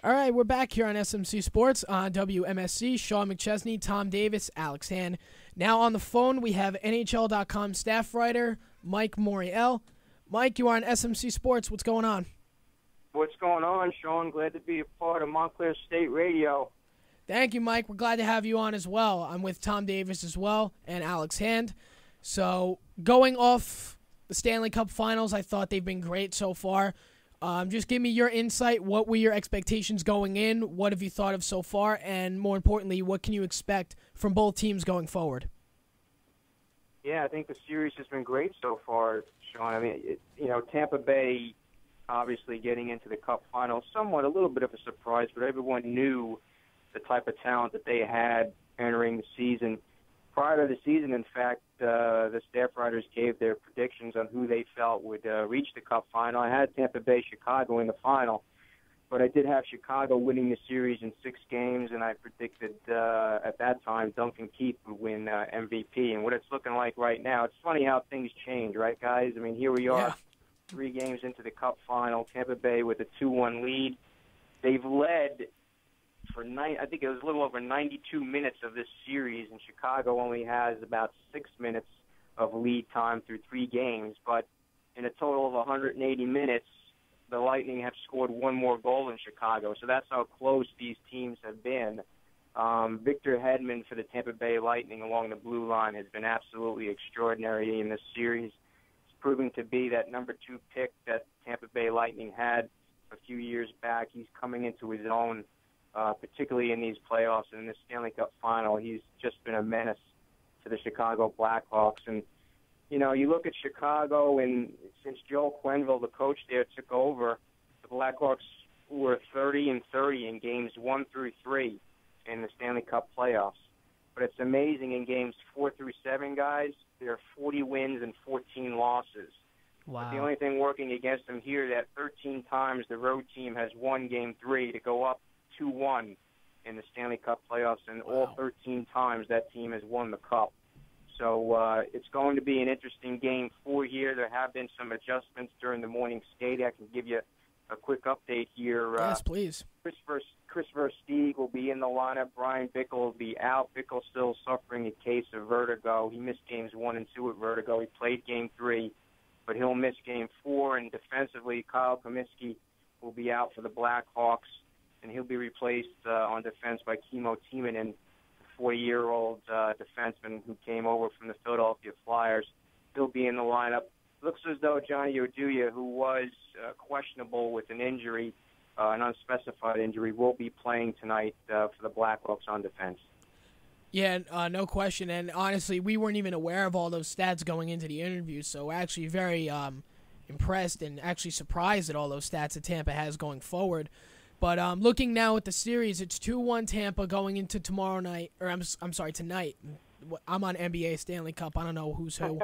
All right, we're back here on SMC Sports on WMSC. Sean McChesney, Tom Davis, Alex Hand. Now on the phone, we have NHL.com staff writer Mike Morreale. Mike, you are on SMC Sports. What's going on? What's going on, Sean? Glad to be a part of Montclair State Radio. Thank you, Mike. We're glad to have you on as well. I'm with Tom Davis as well and Alex Hand. So going off the Stanley Cup Finals, I thought they've been great so far. Just give me your insight. What were your expectations going in? What have you thought of so far? And more importantly, what can you expect from both teams going forward? Yeah, I think the series has been great so far, Sean. I mean, Tampa Bay obviously getting into the Cup Finals, somewhat a little bit of a surprise, but everyone knew the type of talent that they had entering the season. Prior to the season, in fact, the staff writers gave their predictions on who they felt would reach the Cup Final. I had Tampa Bay, Chicago in the final, but I did have Chicago winning the series in 6 games, and I predicted at that time Duncan Keith would win MVP. And what it's looking like right now, it's funny how things change, right, guys? I mean, here we are, 3 games into the Cup Final, Tampa Bay with a 2-1 lead. They've led for I think it was a little over 92 minutes of this series, and Chicago only has about 6 minutes of lead time through 3 games. But in a total of 180 minutes, the Lightning have scored 1 more goal in Chicago. So that's how close these teams have been. Victor Hedman for the Tampa Bay Lightning along the blue line has been absolutely extraordinary in this series. He's proving to be that number 2 pick that Tampa Bay Lightning had a few years back. He's coming into his own. Particularly in these playoffs and in the Stanley Cup Final. He's just been a menace to the Chicago Blackhawks. And, you look at Chicago, and since Joel Quenneville, the coach there, took over, the Blackhawks were 30-30 in games 1 through 3 in the Stanley Cup playoffs. But it's amazing in games 4 through 7, guys, there are 40 wins and 14 losses. Wow. But the only thing working against them here, that 13 times the road team has won game 3 to go up 2-1 in the Stanley Cup playoffs, and all 13 times that team has won the Cup. So it's going to be an interesting game 4 here. There have been some adjustments during the morning skate. I can give you a quick update here. Yes, please. Chris Versteeg will be in the lineup. Brian Bickle will be out. Bickle still suffering a case of vertigo. He missed games 1 and 2 with vertigo. He played game 3, but he'll miss game 4. And defensively, Kyle Comiskey will be out for the Blackhawks, and he'll be replaced on defense by Kimmo Timonen, a 40-year-old defenseman who came over from the Philadelphia Flyers. He'll be in the lineup. Looks as though Johnny Oduya, who was questionable with an injury, an unspecified injury, will be playing tonight for the Blackhawks on defense. Yeah, no question. And honestly, we weren't even aware of all those stats going into the interview, so we're actually very impressed and actually surprised at all those stats that Tampa has going forward. But looking now at the series, it's 2-1 Tampa going into tomorrow night, or I'm sorry, tonight. I'm on NBA Stanley Cup. I don't know who's who.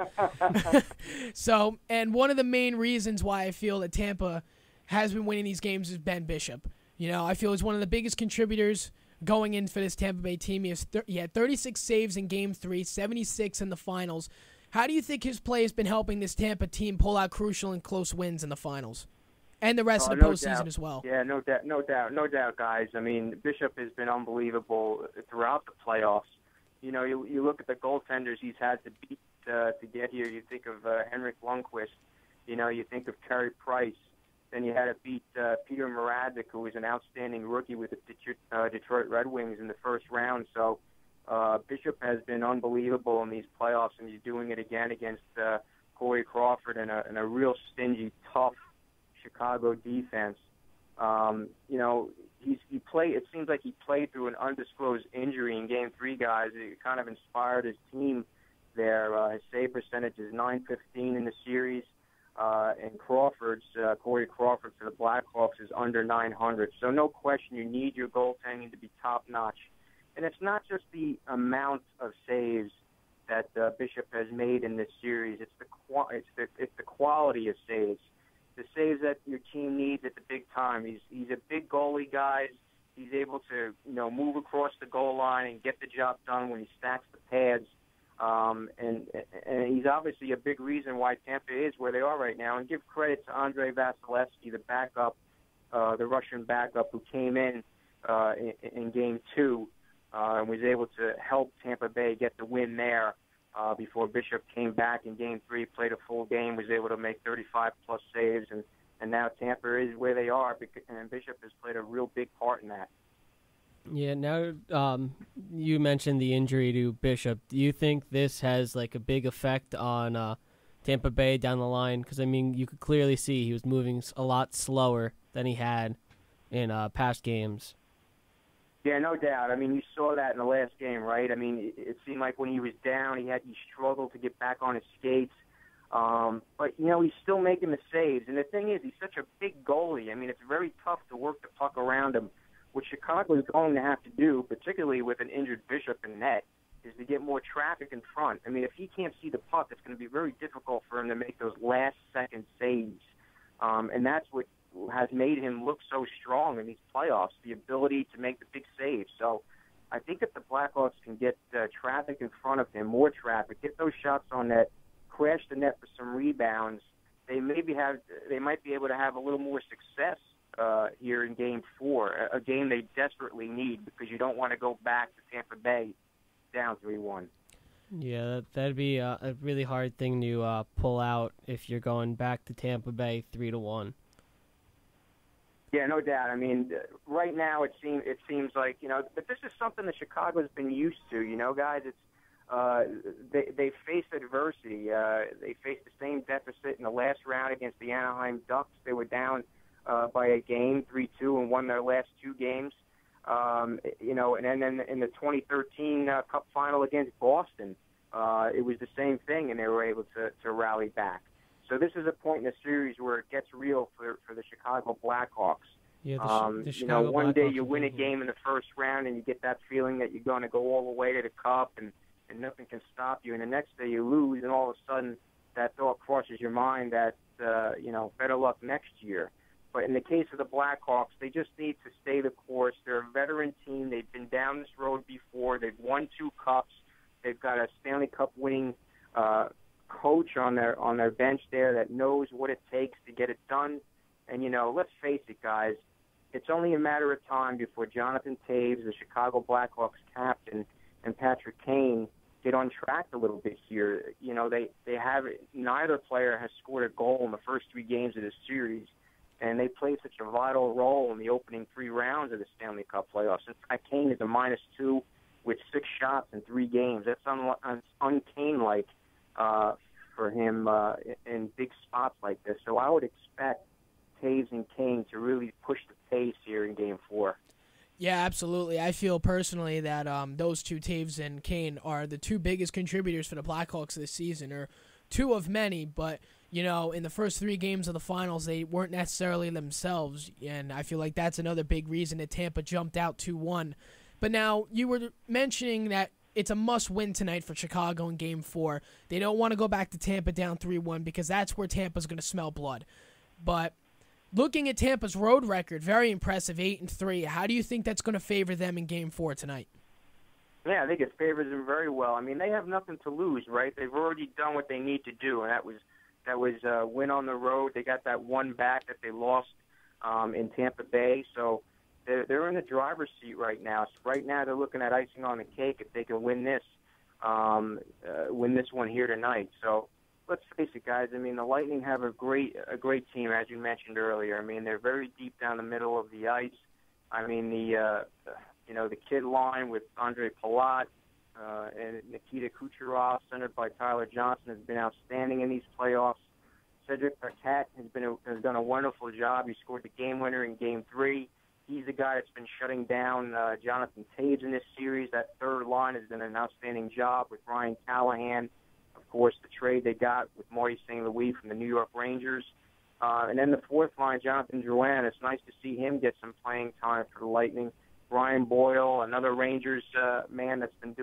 So, and one of the main reasons why I feel that Tampa has been winning these games is Ben Bishop. I feel he's one of the biggest contributors going in for this Tampa Bay team. He had 36 saves in Game 3, 76 in the finals. How do you think his play has been helping this Tampa team pull out crucial and close wins in the finals? And the rest of the postseason as well. Yeah, no doubt, guys. I mean, Bishop has been unbelievable throughout the playoffs. You look at the goaltenders he's had to beat to get here. You think of Henrik Lundqvist. You think of Carey Price. Then you had to beat Peter Mrazek, who was an outstanding rookie with the Detroit Red Wings in the first round. So Bishop has been unbelievable in these playoffs, and he's doing it again against Corey Crawford and a real stingy, tough Chicago defense. It seems like he played through an undisclosed injury in Game 3, guys. It kind of inspired his team there. His save percentage is .915 in the series, and Corey Crawford for the Blackhawks is under .900. So no question, you need your goaltending to be top-notch. And it's not just the amount of saves that Bishop has made in this series. It's the quality of saves. The saves that your team needs at the big time. He's a big goalie, guys. He's able to move across the goal line and get the job done when he stacks the pads. And he's obviously a big reason why Tampa is where they are right now. And give credit to Andrei Vasilevsky, the backup the Russian backup who came in Game 2 and was able to help Tampa Bay get the win there before Bishop came back in Game 3, played a full game, was able to make 35-plus saves, and now Tampa is where they are, and Bishop has played a real big part in that. Yeah, now you mentioned the injury to Bishop. Do you think this has like a big effect on Tampa Bay down the line? Because, I mean, you could clearly see he was moving a lot slower than he had in past games. Yeah, no doubt. I mean, you saw that in the last game, right? I mean, it seemed like when he was down, he struggled to get back on his skates. But, he's still making the saves. And the thing is, he's such a big goalie. I mean, it's very tough to work the puck around him. What Chicago is going to have to do, particularly with an injured Bishop in net, is to get more traffic in front. I mean, if he can't see the puck, it's going to be very difficult for him to make those last-second saves. And that's what has made him look so strong in these playoffs, the ability to make the big saves. So I think if the Blackhawks can get traffic in front of him, more traffic, get those shots on net, crash the net for some rebounds, they might be able to have a little more success here in Game 4, a game they desperately need because you don't want to go back to Tampa Bay down 3-1. Yeah, that'd be a really hard thing to pull out if you're going back to Tampa Bay 3-1. Yeah, no doubt. I mean, right now it seems like, but this is something that Chicago's been used to, guys. It's they faced adversity. They faced the same deficit in the last round against the Anaheim Ducks. They were down by a game, 3-2, and won their last two games. And then in the 2013 Cup Final against Boston, it was the same thing, and they were able to rally back. So this is a point in the series where it gets real for the Chicago Blackhawks. Yeah, the Chicago one Blackhawks day you win a game in the first round and you get that feeling that you're going to go all the way to the Cup and nothing can stop you. And the next day you lose, and all of a sudden that thought crosses your mind that, better luck next year. But in the case of the Blackhawks, they just need to stay the course. They're a veteran team. They've been down this road before. They've won 2 cups. They've got a Stanley Cup winning coach on their bench there that knows what it takes to get it done. And, let's face it, guys, it's only a matter of time before Jonathan Toews, the Chicago Blackhawks captain, and Patrick Kane get on track a little bit here. Neither player has scored a goal in the first 3 games of this series, and they play such a vital role in the opening 3 rounds of the Stanley Cup playoffs. In fact, Kane is a -2 with 6 shots in 3 games. That's un-Kane-like for him in big spots like this. So I would expect Toews and Kane to really push the pace here in Game 4. Yeah, absolutely. I feel personally that those two, Toews and Kane, are the 2 biggest contributors for the Blackhawks this season, or 2 of many, but in the first 3 games of the finals, they weren't necessarily themselves, and I feel like that's another big reason that Tampa jumped out 2-1. But now, you were mentioning that it's a must-win tonight for Chicago in Game 4. They don't want to go back to Tampa down 3-1 because that's where Tampa's going to smell blood. But looking at Tampa's road record, very impressive, 8-3. How do you think that's going to favor them in Game 4 tonight? Yeah, I think it favors them very well. I mean, they have nothing to lose, right? They've already done what they need to do, and that was win on the road. They got that one back that they lost in Tampa Bay, so they're in the driver's seat right now. So right now they're looking at icing on the cake if they can win this one here tonight. So let's face it, guys. I mean, the Lightning have a great team, as you mentioned earlier. I mean, they're very deep down the middle of the ice. I mean, the kid line with Andre Palat and Nikita Kucherov, centered by Tyler Johnson, has been outstanding in these playoffs. Cedric Paquette has done a wonderful job. He scored the game winner in Game 3. He's the guy that's been shutting down Jonathan Toews in this series. That third line has done an outstanding job with Ryan Callahan. Of course, the trade they got with Marty St. Louis from the New York Rangers. And then the fourth line, Jonathan Drouin. It's nice to see him get some playing time for the Lightning. Brian Boyle, another Rangers man that's been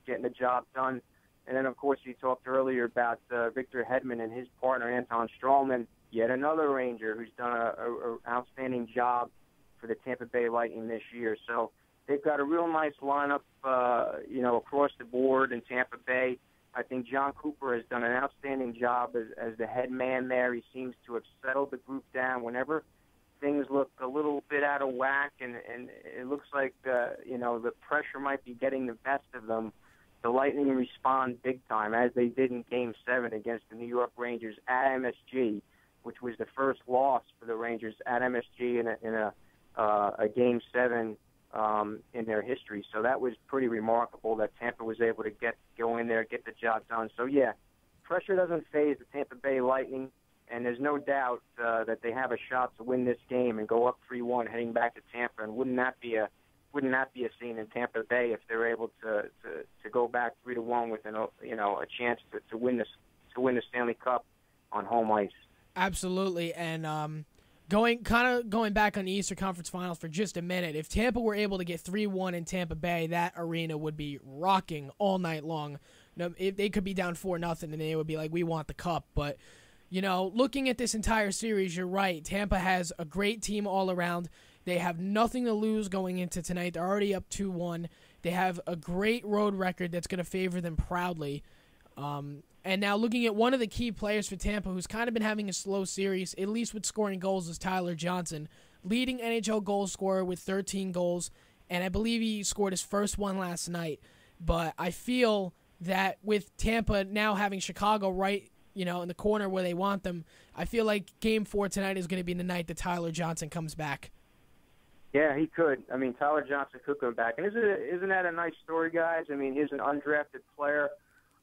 getting the job done. And then, of course, you talked earlier about Victor Hedman and his partner, Anton Strawman, yet another Ranger who's done an outstanding job for the Tampa Bay Lightning this year. So they've got a real nice lineup, across the board in Tampa Bay. I think John Cooper has done an outstanding job as the head man there. He seems to have settled the group down. Whenever things look a little bit out of whack, and it looks like the pressure might be getting the best of them, the Lightning respond big time, as they did in Game 7 against the New York Rangers at MSG, which was the first loss for the Rangers at MSG in a Game 7 in their history. So that was pretty remarkable that Tampa was able to go in there, get the job done. So, yeah, pressure doesn't faze the Tampa Bay Lightning, and there's no doubt that they have a shot to win this game and go up 3-1 heading back to Tampa. And wouldn't that be a scene in Tampa Bay if they're able to go back 3-1 with a chance to win the Stanley Cup on home ice? Absolutely, and going back on the Eastern Conference Finals for just a minute, if Tampa were able to get 3-1 in Tampa Bay, that arena would be rocking all night long. If they could be down 4-0, and they would be like, we want the cup. But, looking at this entire series, you're right. Tampa has a great team all around. They have nothing to lose going into tonight. They're already up 2-1. They have a great road record that's going to favor them proudly. And now looking at one of the key players for Tampa who's kind of been having a slow series, at least with scoring goals, is Tyler Johnson, leading NHL goal scorer with 13 goals, and I believe he scored his first one last night. But I feel that with Tampa now having Chicago right, in the corner where they want them, I feel like Game 4 tonight is going to be the night that Tyler Johnson comes back. Yeah, he could. I mean, Tyler Johnson could come back. And isn't that a nice story, guys? I mean, he's an undrafted player.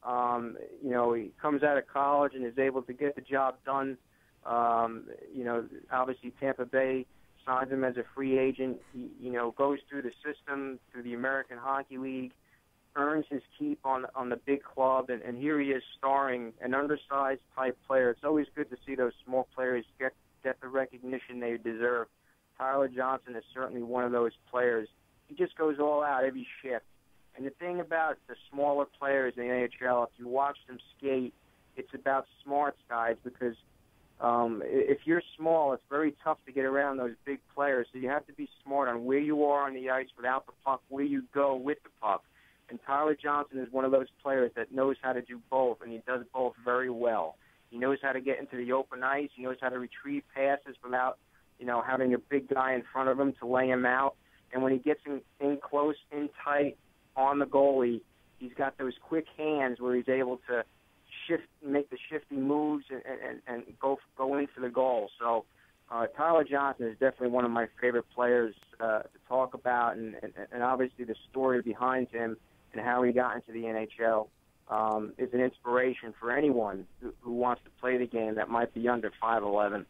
He comes out of college and is able to get the job done. Obviously Tampa Bay signs him as a free agent. He, goes through the system, through the American Hockey League, earns his keep on the big club, and here he is starring an undersized type player. It's always good to see those small players get the recognition they deserve. Tyler Johnson is certainly one of those players. He just goes all out every shift. And the thing about the smaller players in the NHL, if you watch them skate, it's about smarts, guys, because if you're small, it's very tough to get around those big players. So you have to be smart on where you are on the ice without the puck, where you go with the puck. And Tyler Johnson is one of those players that knows how to do both, and he does both very well. He knows how to get into the open ice. He knows how to retrieve passes without, having a big guy in front of him to lay him out. And when he gets in close, in tight, on the goalie, he's got those quick hands where he's able to make the shifty moves and go in for the goal. So Tyler Johnson is definitely one of my favorite players to talk about, and obviously the story behind him and how he got into the NHL is an inspiration for anyone who wants to play the game that might be under 5'11".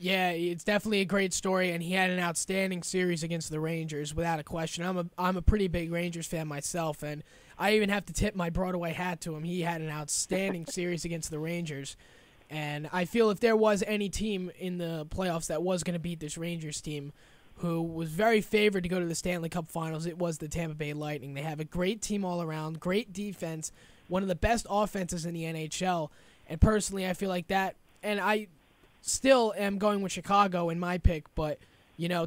Yeah, it's definitely a great story, and he had an outstanding series against the Rangers, without a question. I'm a pretty big Rangers fan myself, and I even have to tip my Broadway hat to him. He had an outstanding series against the Rangers, and I feel if there was any team in the playoffs that was going to beat this Rangers team, who was very favored to go to the Stanley Cup Finals, it was the Tampa Bay Lightning. They have a great team all around, great defense, one of the best offenses in the NHL, and personally I feel like that, and I still am going with Chicago in my pick, but,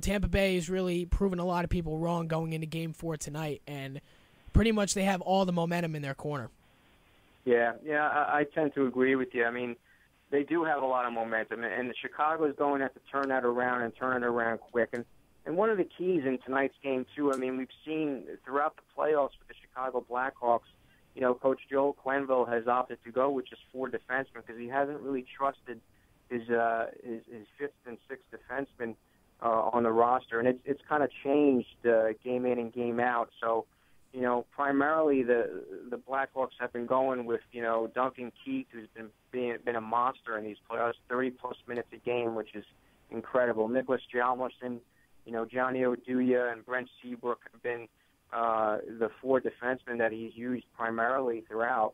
Tampa Bay has really proven a lot of people wrong going into Game 4 tonight, and pretty much they have all the momentum in their corner. Yeah, I tend to agree with you. I mean, they do have a lot of momentum, and Chicago is going to have to turn that around and turn it around quick. And one of the keys in tonight's game, too, I mean, we've seen throughout the playoffs with the Chicago Blackhawks, Coach Joel Quenneville has opted to go with just 4 defensemen because he hasn't really trusted his fifth and sixth defenseman on the roster, and it's kind of changed game in and game out. So, primarily the Blackhawks have been going with Duncan Keith, who's been a monster in these playoffs, 30-plus minutes a game, which is incredible. Nicholas Hjalmarsson, Johnny Oduya, and Brent Seabrook have been the 4 defensemen that he's used primarily throughout.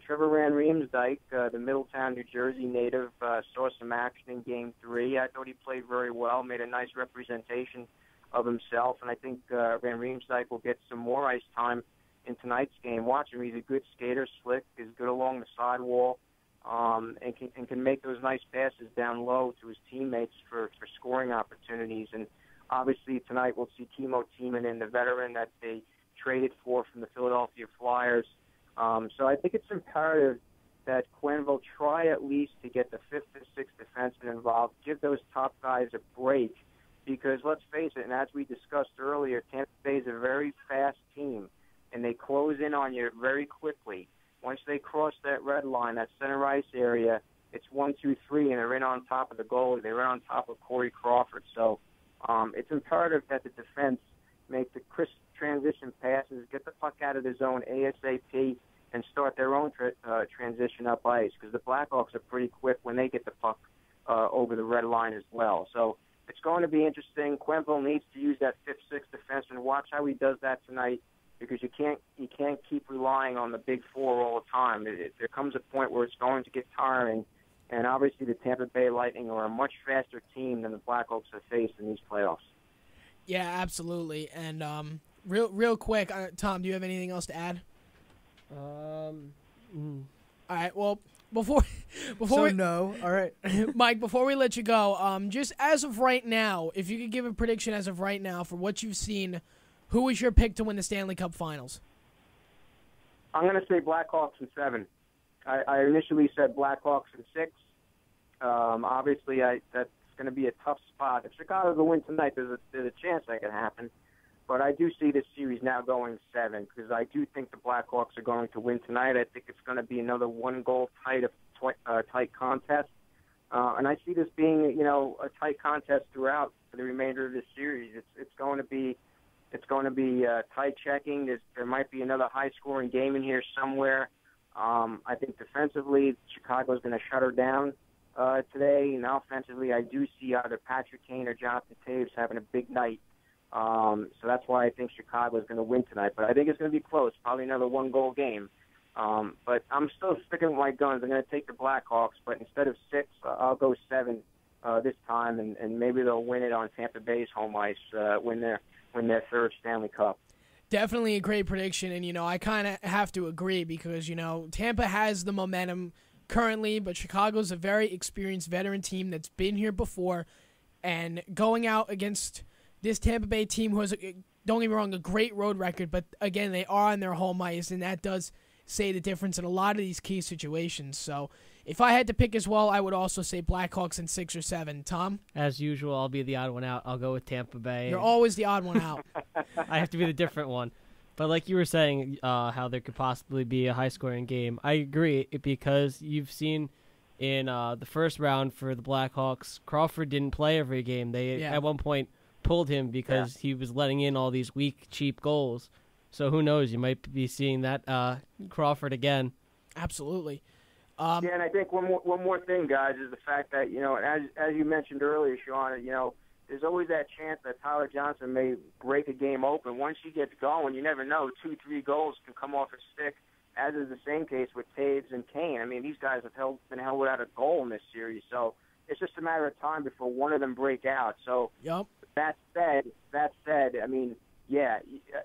Trevor Van Riemsdyk, the Middletown, New Jersey native, saw some action in Game 3. I thought he played very well, made a nice representation of himself, and I think Van Riemsdyk will get some more ice time in tonight's game. Watch him. He's a good skater, slick, is good along the sidewall, and can make those nice passes down low to his teammates for scoring opportunities. And obviously tonight we'll see Timo Timonen, the veteran that they traded for from the Philadelphia Flyers. So I think it's imperative that Quenneville try at least to get the fifth or sixth defenseman involved, give those top guys a break, because let's face it, and as we discussed earlier, Tampa Bay is a very fast team, and they close in on you very quickly. Once they cross that red line, that center ice area, it's 1, 2, 3, and they're in on top of the goalie. They're in on top of Corey Crawford. So it's imperative that the defense make the crisp transition passes, get the puck out of the zone ASAP, and start their own transition up ice, because the Blackhawks are pretty quick when they get the puck over the red line as well. So it's going to be interesting. Quenneville needs to use that fifth, sixth defenseman. Watch how he does that tonight, because you can't keep relying on the big four all the time. There comes a point where it's going to get tiring, and obviously the Tampa Bay Lightning are a much faster team than the Blackhawks have faced in these playoffs. Yeah, absolutely. And real quick, Tom, do you have anything else to add? All right. Well, before no. All right, Mike, before we let you go, just as of right now, if you could give a prediction as of right now for what you've seen, who is your pick to win the Stanley Cup Finals? I'm going to say Blackhawks in 7. I initially said Blackhawks in 6. Obviously, that's going to be a tough spot. If Chicago can win tonight, there's a chance that could happen. But I do see this series now going 7, because I do think the Blackhawks are going to win tonight. I think it's going to be another one-goal tight contest. And I see this being, a tight contest throughout for the remainder of this series. It's going to be tight checking. There might be another high-scoring game in here somewhere. I think defensively, Chicago's going to shut her down today. And offensively, I do see either Patrick Kane or Jonathan Taves having a big night. So that's why I think Chicago is going to win tonight. But I think it's going to be close, probably another one-goal game. But I'm still sticking with my guns. I'm going to take the Blackhawks, but instead of 6, I'll go 7 this time, and maybe they'll win it on Tampa Bay's home ice, win their third Stanley Cup. Definitely a great prediction, and, I kind of have to agree because, Tampa has the momentum currently, but Chicago's a very experienced veteran team that's been here before, and going out against this Tampa Bay team who has, don't get me wrong, a great road record, but again, they are on their home ice, and that does say the difference in a lot of these key situations. So if I had to pick as well, I would also say Blackhawks in 6 or 7. Tom? As usual, I'll be the odd one out. I'll go with Tampa Bay. You're always the odd one out. I have to be the different one. But like you were saying, how there could possibly be a high-scoring game, I agree, because you've seen in the first round for the Blackhawks, Crawford didn't play every game. They at one point pulled him because he was letting in all these weak, cheap goals. So who knows? You might be seeing that Crawford again. Absolutely. And I think one more thing, guys, is the fact that, as you mentioned earlier, Sean, there's always that chance that Tyler Johnson may break a game open. Once he gets going, you never know. 2-3 goals can come off his stick, as is the same case with Taves and Kane. I mean, these guys have been held without a goal in this series, so it's just a matter of time before one of them break out. So that said, I mean, yeah,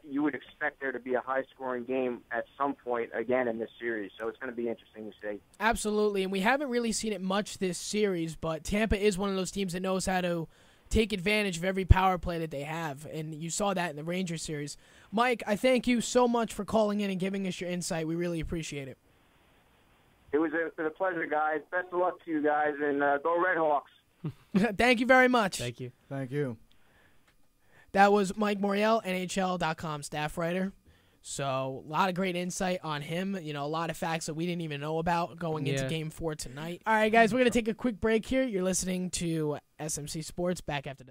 you would expect there to be a high-scoring game at some point again in this series, so it's going to be interesting to see. Absolutely, and we haven't really seen it much this series, but Tampa is one of those teams that knows how to take advantage of every power play that they have, and you saw that in the Rangers series. Mike, I thank you so much for calling in and giving us your insight. We really appreciate it. It was a pleasure, guys. Best of luck to you guys, and go Red Hawks. Thank you very much. Thank you. Thank you. That was Mike Morreale, NHL.com staff writer. So a lot of great insight on him. A lot of facts that we didn't even know about going into Game 4 tonight. All right, guys, we're going to take a quick break here. You're listening to SMC Sports. Back after this.